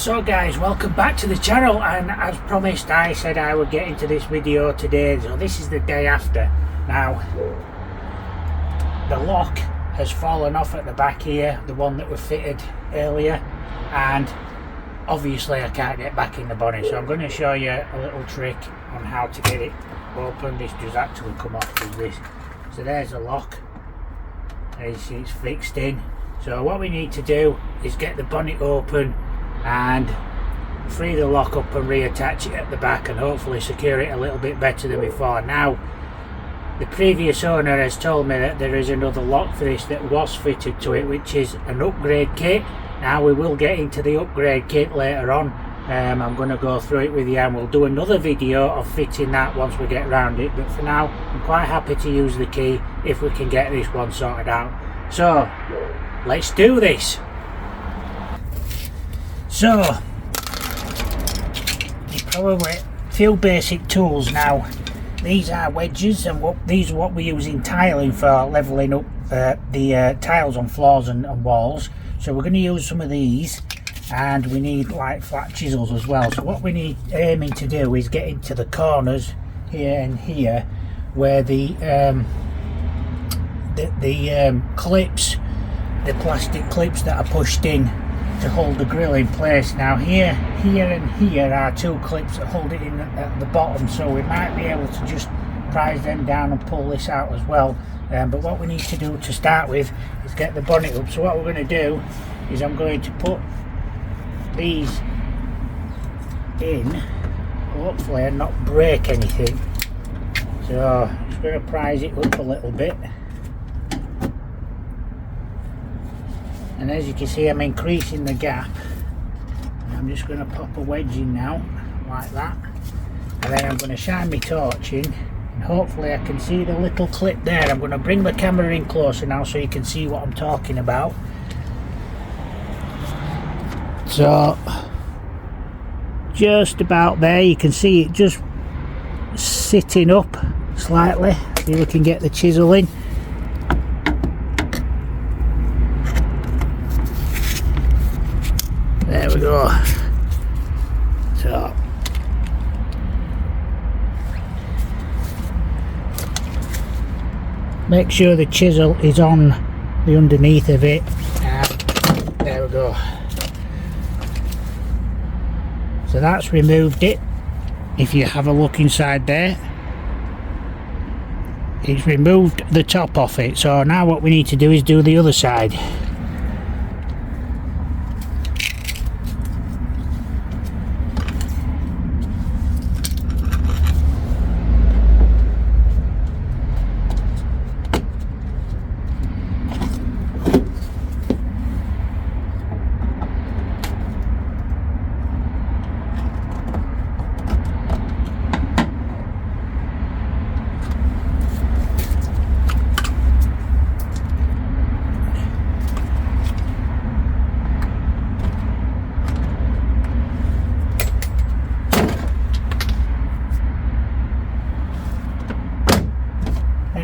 So guys, welcome back to the channel, and as promised I said I would get into this video today, so this is the day after. Now the lock has fallen off at the back here, the one that was fitted earlier, and obviously I can't get back in the bonnet, so I'm going to show you a little trick on how to get it open. This does actually come off with this. So there's the lock, as you see it's fixed in. So what we need to do is get the bonnet open and free the lock up and reattach it at the back and hopefully secure it a little bit better than before. Now the previous owner has told me that there is another lock for this that was fitted to it, which is an upgrade kit. Now we will get into the upgrade kit later on. I'm going to go through it with you and we'll do another video of fitting that once we get around it, but for now I'm quite happy to use the key if we can get this one sorted out. So let's do this. So you probably a few basic tools. Now these are wedges, and these are what we use in tiling for leveling up the tiles on floors and walls. So we're going to use some of these, and we need like flat chisels as well. So what we need aiming to do is get into the corners here and here where the clips, the plastic clips that are pushed in to hold the grill in place. Now here and here are two clips that hold it in at the bottom, so we might be able to just prise them down and pull this out as well. But what we need to do to start with is get the bonnet up. So what we're going to do is I'm going to put these in, hopefully, and not break anything. So I'm just going to prise it up a little bit. And as you can see, I'm increasing the gap. I'm just going to pop a wedge in now, like that. And then I'm going to shine my torch in, and hopefully I can see the little clip there. I'm going to bring the camera in closer now so you can see what I'm talking about. So, just about there, you can see it just sitting up slightly. See if we can get the chisel in. There we go. So make sure the chisel is on the underneath of it, and there we go. So that's removed it. If you have a look inside there, it's removed the top off it. So now what we need to do is do the other side.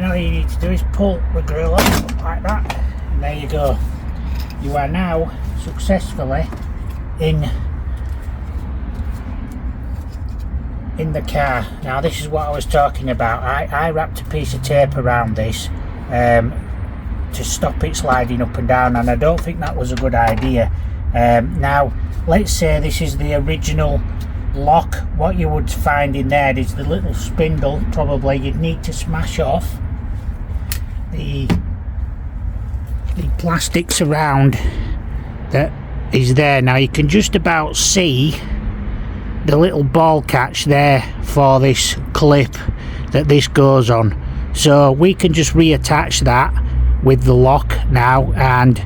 All you need to do is pull the grill up like that, and there you go. You are now successfully in the car. Now this is what I was talking about. I wrapped a piece of tape around this to stop it sliding up and down, and I don't think that was a good idea. Now let's say this is the original lock. What you would find in there is the little spindle. Probably you'd need to smash off the plastic surround that is there. Now you can just about see the little ball catch there for this clip that this goes on, so we can just reattach that with the lock now, and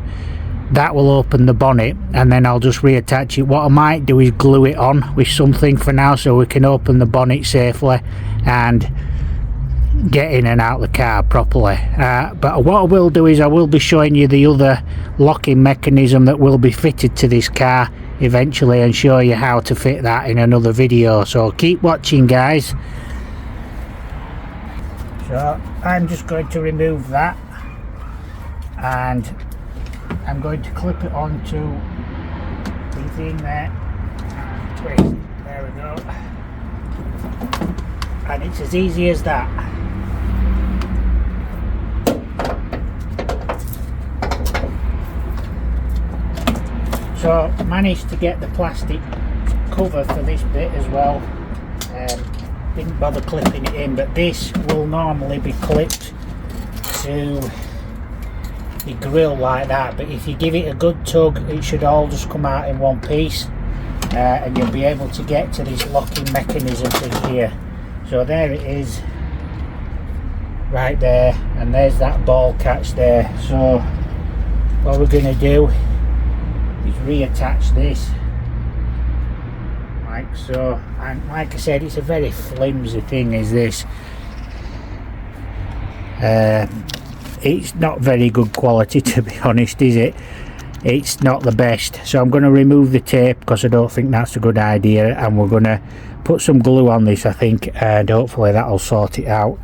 that will open the bonnet, and then I'll just reattach it. What I might do is glue it on with something for now so we can open the bonnet safely and get in and out the car properly. But what I will do is I will be showing you the other locking mechanism that will be fitted to this car eventually, and show you how to fit that in another video, so keep watching guys. So I'm just going to remove that, and I'm going to clip it onto the thing there, twist. There we go. And it's as easy as that. So managed to get the plastic cover for this bit as well. Didn't bother clipping it in, but this will normally be clipped to the grill like that, but if you give it a good tug it should all just come out in one piece, and you'll be able to get to this locking mechanism thing here. So there it is, right there, and there's that ball catch there. So what we're going to do is reattach this like so, and like I said, it's a very flimsy thing is this. It's not very good quality, to be honest, is it? It's not the best. So I'm going to remove the tape because I don't think that's a good idea, and we're going to put some glue on this, I think, and hopefully that'll sort it out.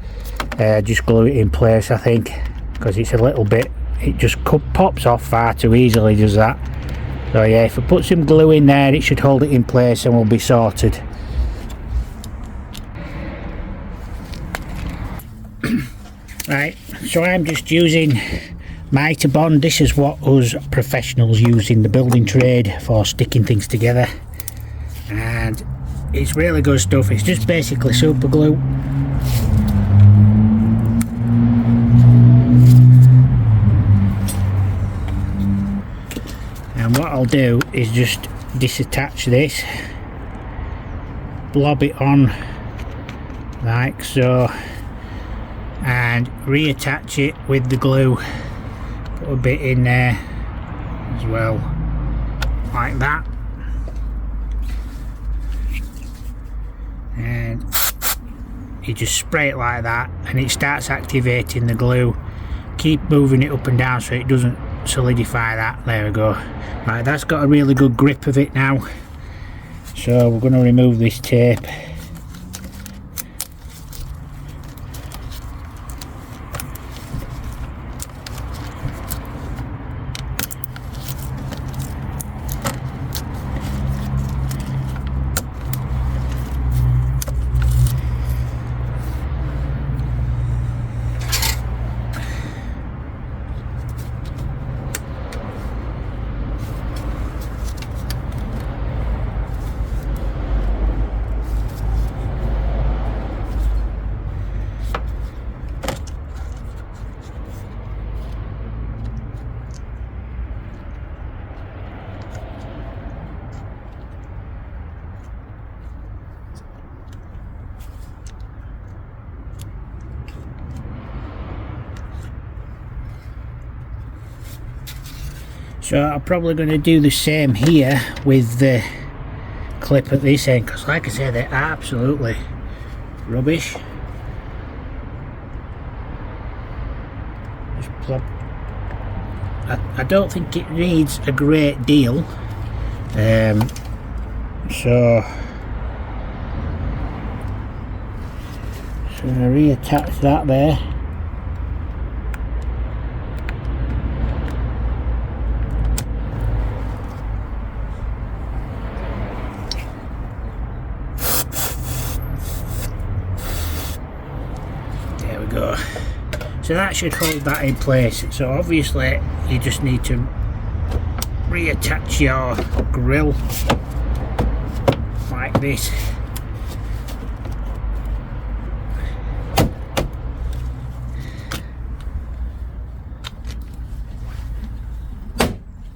Just glue it in place, I think, because it's a little bit, it just pops off far too easily, does that. So yeah, if I put some glue in there, it should hold it in place and we'll be sorted. Right, so I'm just using mitre bond. This is what us professionals use in the building trade for sticking things together, and it's really good stuff. It's just basically super glue. And what I'll do is just disattach this, blob it on like so, and reattach it with the glue. Put a bit in there as well, like that, and you just spray it like that and it starts activating the glue. Keep moving it up and down so it doesn't solidify that. There we go. Right, that's got a really good grip of it now, so we're going to remove this tape. So I'm probably going to do the same here with the clip at this end, because like I said, they're absolutely rubbish. Just plop. I don't think it needs a great deal, so I reattach that there. Go. So that should hold that in place. So obviously you just need to reattach your grill like this.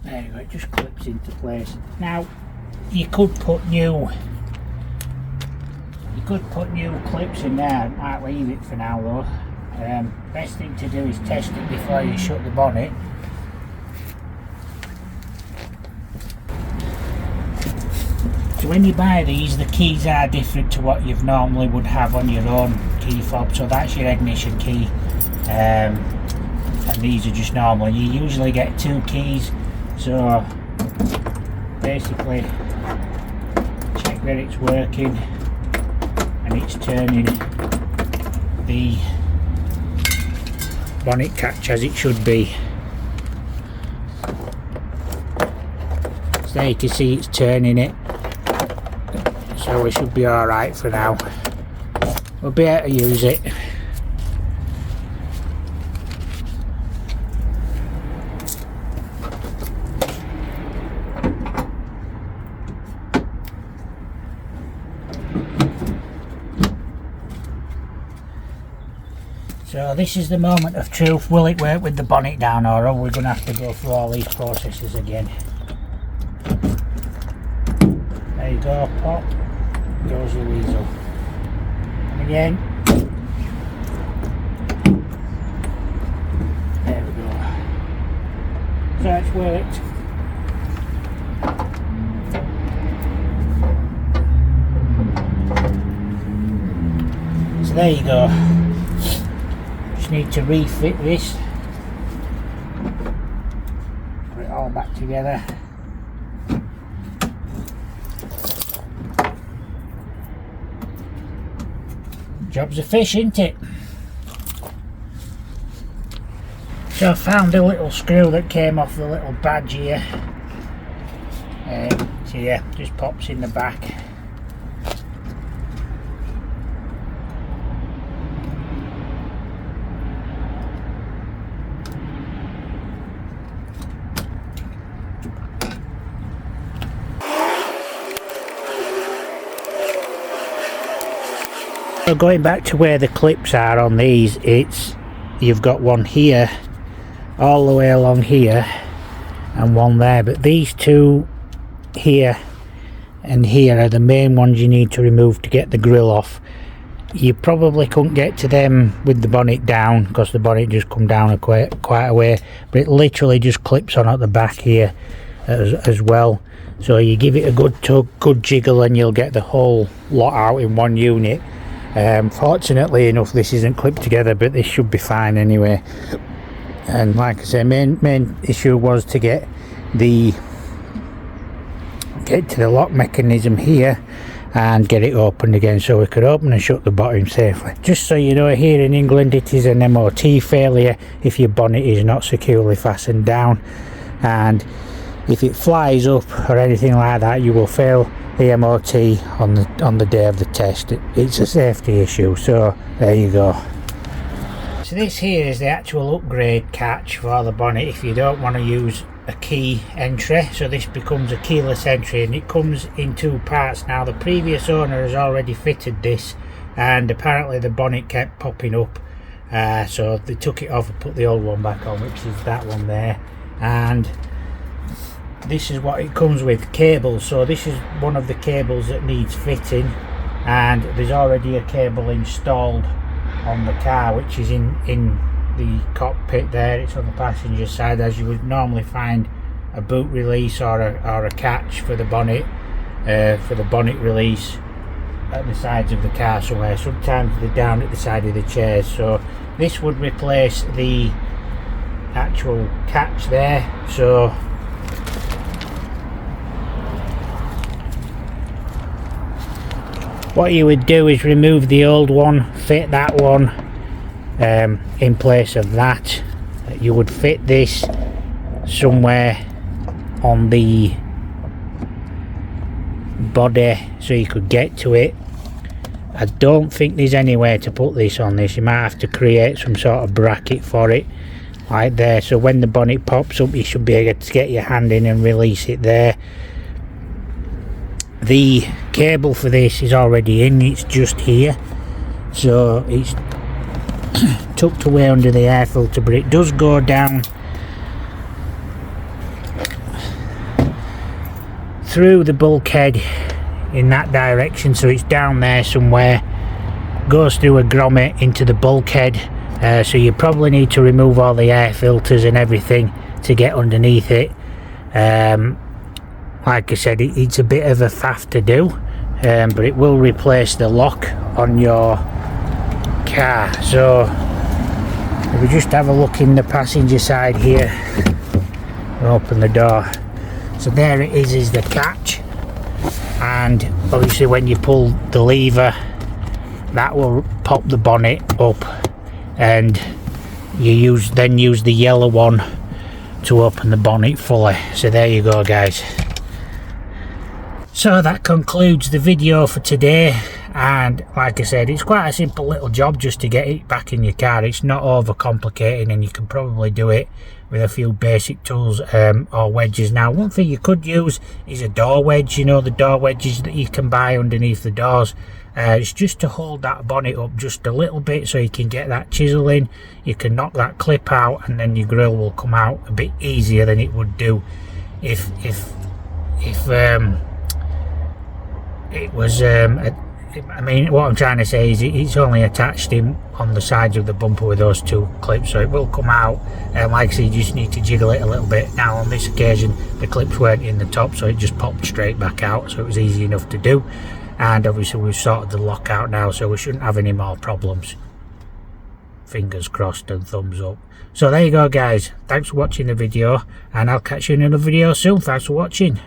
There you go, it just clips into place. Now you could put new clips in there. I might leave it for now though. Best thing to do is test it before you shut the bonnet. So when you buy these, the keys are different to what you normally would have on your own key fob. So that's your ignition key, and these are just normal. You usually get 2 keys. So basically check that it's working and it's turning the bonnet catch as it should be. So there you can see it's turning it. so we should be alright for now. We'll be able to use it. So this is the moment of truth. Will it work with the bonnet down, or are we going to have to go through all these processes again? There you go, pop, goes the weasel. And again. There we go. So it's worked. So there you go. Need to refit this, put it all back together. Job's a fish, isn't it? So I found a little screw that came off the little badge here. So yeah, just pops in the back. So going back to where the clips are on these, you've got one here all the way along here and one there, but these two here and here are the main ones you need to remove to get the grill off. You probably couldn't get to them with the bonnet down because the bonnet just come down quite a way, but it literally just clips on at the back here as well. So you give it a good tug, good jiggle, and you'll get the whole lot out in one unit. Fortunately enough, this isn't clipped together, but this should be fine anyway. And like I say, main issue was to get to the lock mechanism here and get it opened again, so we could open and shut the bottom safely. Just so you know, here in England it is an MOT failure if your bonnet is not securely fastened down, and if it flies up or anything like that, you will fail the MOT on the day of the test. It's a safety issue, so there you go. So this here is the actual upgrade catch for the bonnet if you don't want to use a key entry. So this becomes a keyless entry, and it comes in two parts. Now the previous owner has already fitted this, and apparently the bonnet kept popping up, so they took it off and put the old one back on, which is that one there. And this is what it comes with, cables. So this is one of the cables that needs fitting, and there's already a cable installed on the car, which is in the cockpit there. It's on the passenger side, as you would normally find a boot release or a catch for the bonnet release at the sides of the car somewhere. Sometimes they're down at the side of the chairs, so this would replace the actual catch there. So what you would do is remove the old one, fit that one in place of that. You would fit this somewhere on the body so you could get to it. I don't think there's anywhere to put this on this. You might have to create some sort of bracket for it like there, so when the bonnet pops up you should be able to get your hand in and release it there. The cable for this is already in, it's just here, so it's tucked away under the air filter, but it does go down through the bulkhead in that direction, so it's down there somewhere, goes through a grommet into the bulkhead, so you probably need to remove all the air filters and everything to get underneath it. Like I said, it's a bit of a faff to do, but it will replace the lock on your car. So if we just have a look in the passenger side here and open the door, so there it is the catch, and obviously when you pull the lever that will pop the bonnet up, and you then use the yellow one to open the bonnet fully. So there you go guys. So that concludes the video for today, and like I said, it's quite a simple little job just to get it back in your car. It's not over complicated, and you can probably do it with a few basic tools or wedges. Now, one thing you could use is a door wedge, you know, the door wedges that you can buy underneath the doors. It's just to hold that bonnet up just a little bit so you can get that chisel in. You can knock that clip out, and then your grill will come out a bit easier than it would do if it was I mean, what I'm trying to say is it's only attached in on the sides of the bumper with those two clips, so it will come out. Like I said, you just need to jiggle it a little bit. Now on this occasion the clips weren't in the top, so it just popped straight back out, so it was easy enough to do. And obviously we've sorted the lock out now, so we shouldn't have any more problems. Fingers crossed and thumbs up. So there you go guys, thanks for watching the video, and I'll catch you in another video soon. Thanks for watching.